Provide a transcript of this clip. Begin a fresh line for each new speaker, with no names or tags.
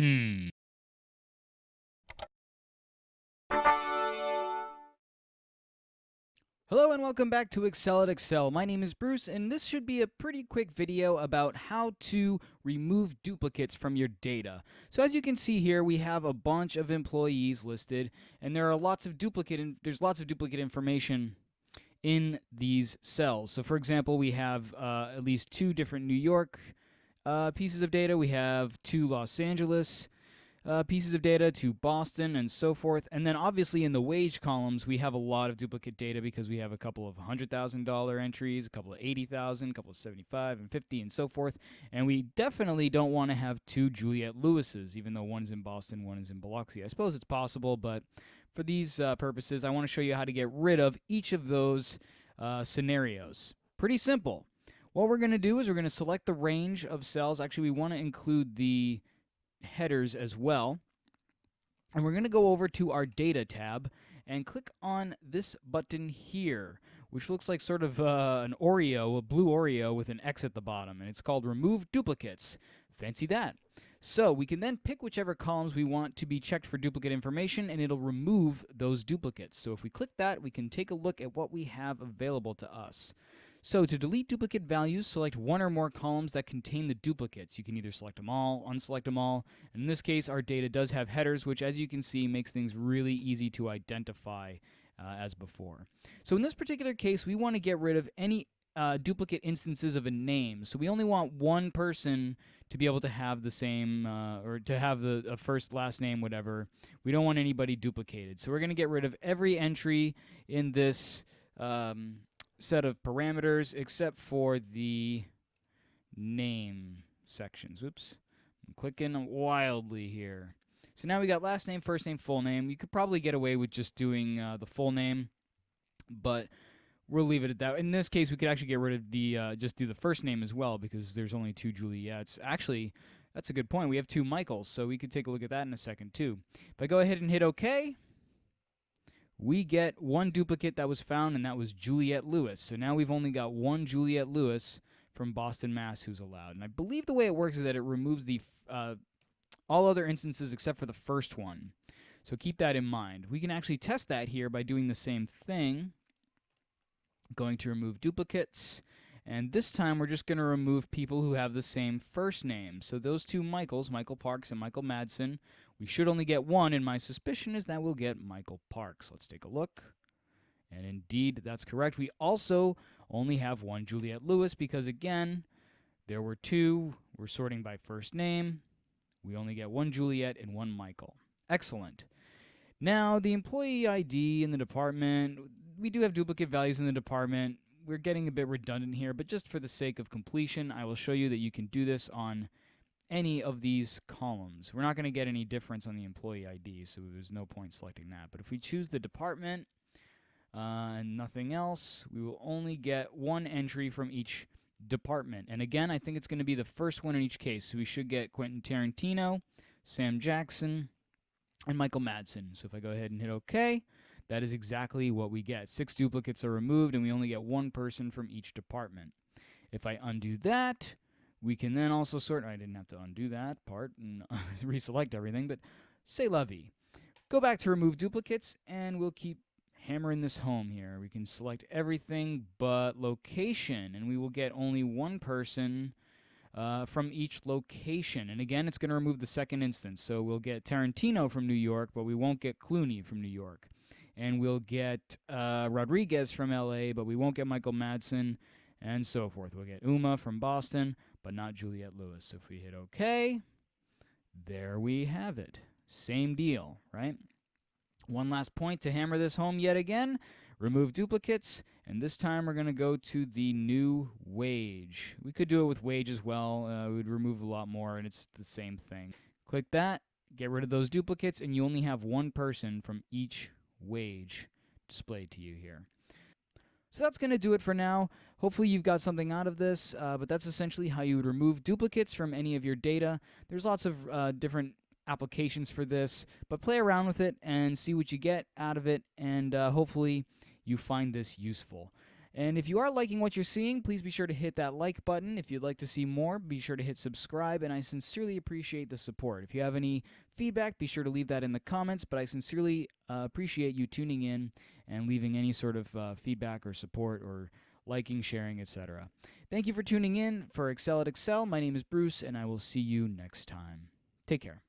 Hmm. Hello and welcome back to Excel at Excel. My name is Bruce, and this should be a pretty quick video about how to remove duplicates from your data. So as you can see here, we have a bunch of employees listed, and there's lots of duplicate information in these cells. So for example, we have at least two different New York pieces of data. We have two Los Angeles pieces of data, to Boston, and so forth. And then obviously in the wage columns, we have a lot of duplicate data because we have a couple of $100,000 entries, a couple of 80,000, a couple of 75 and 50, and so forth. And we definitely don't want to have two Juliette Lewises, even though one's in Boston, one is in Biloxi. I suppose it's possible, but for these purposes, I want to show you how to get rid of each of those scenarios. Pretty simple. What we're going to do is we're going to select the range of cells. Actually, we want to include the headers as well. And we're going to go over to our data tab and click on this button here, which looks like sort of an Oreo, a blue Oreo with an X at the bottom, and it's called Remove Duplicates. Fancy that. So we can then pick whichever columns we want to be checked for duplicate information, and it'll remove those duplicates. So if we click that, we can take a look at what we have available to us. So to delete duplicate values, select one or more columns that contain the duplicates. You can either select them all, unselect them all. In this case, our data does have headers, which as you can see makes things really easy to identify as before. So in this particular case, we want to get rid of any duplicate instances of a name. So we only want one person to be able to have the same, or to have a first, last name, whatever. We don't want anybody duplicated. So we're going to get rid of every entry in this set of parameters except for the name sections. Oops. I'm clicking wildly here. So now we got last name, first name, full name. You could probably get away with just doing the full name, but we'll leave it at that. In this case, we could actually get rid of the, just do the first name as well because there's only two Juliettes. Actually, that's a good point. We have two Michaels, so we could take a look at that in a second too. If I go ahead and hit OK, we get one duplicate that was found, and that was Juliette Lewis. So now we've only got one Juliette Lewis from Boston, Mass. who's allowed. And I believe the way it works is that it removes the all other instances except for the first one. So keep that in mind. We can actually test that here by doing the same thing. Going to remove duplicates. And this time we're just going to remove people who have the same first name. So those two Michaels, Michael Parks and Michael Madsen, we should only get one, and my suspicion is that we'll get Michael Parks. Let's take a look. And indeed, that's correct. We also only have one Juliette Lewis because, again, there were two. We're sorting by first name. We only get one Juliette and one Michael. Excellent. Now, the employee ID in the department, we do have duplicate values in the department. We're getting a bit redundant here, but just for the sake of completion, I will show you that you can do this on any of these columns. We're not going to get any difference on the employee ID, so there's no point selecting that. But if we choose the department and nothing else, we will only get one entry from each department. And again, I think it's going to be the first one in each case. So we should get Quentin Tarantino, Sam Jackson, and Michael Madsen. So if I go ahead and hit OK, that is exactly what we get. 6 duplicates are removed, and we only get one person from each department. If I undo that, we can then also sort. I didn't have to undo that part and reselect everything, but c'est la vie. Go back to remove duplicates, and we'll keep hammering this home here. We can select everything but location, and we will get only one person from each location. And again, it's going to remove the second instance. So we'll get Tarantino from New York, but we won't get Clooney from New York. And we'll get Rodriguez from LA, but we won't get Michael Madsen, and so forth. We'll get Uma from Boston, but not Juliette Lewis. So if we hit OK, there we have it. Same deal, right? One last point to hammer this home yet again. Remove duplicates, and this time we're going to go to the new wage. We could do it with wage as well. We would remove a lot more, and it's the same thing. Click that, get rid of those duplicates, and you only have one person from each wage displayed to you here. So that's going to do it for now. Hopefully you've got something out of this, but that's essentially how you would remove duplicates from any of your data. There's lots of different applications for this, but play around with it and see what you get out of it, and hopefully you find this useful. And if you are liking what you're seeing, please be sure to hit that like button. If you'd like to see more, be sure to hit subscribe, and I sincerely appreciate the support. If you have any feedback, be sure to leave that in the comments, but I sincerely appreciate you tuning in and leaving any sort of feedback or support or liking, sharing, etc. Thank you for tuning in for Excel at Excel. My name is Bruce, and I will see you next time. Take care.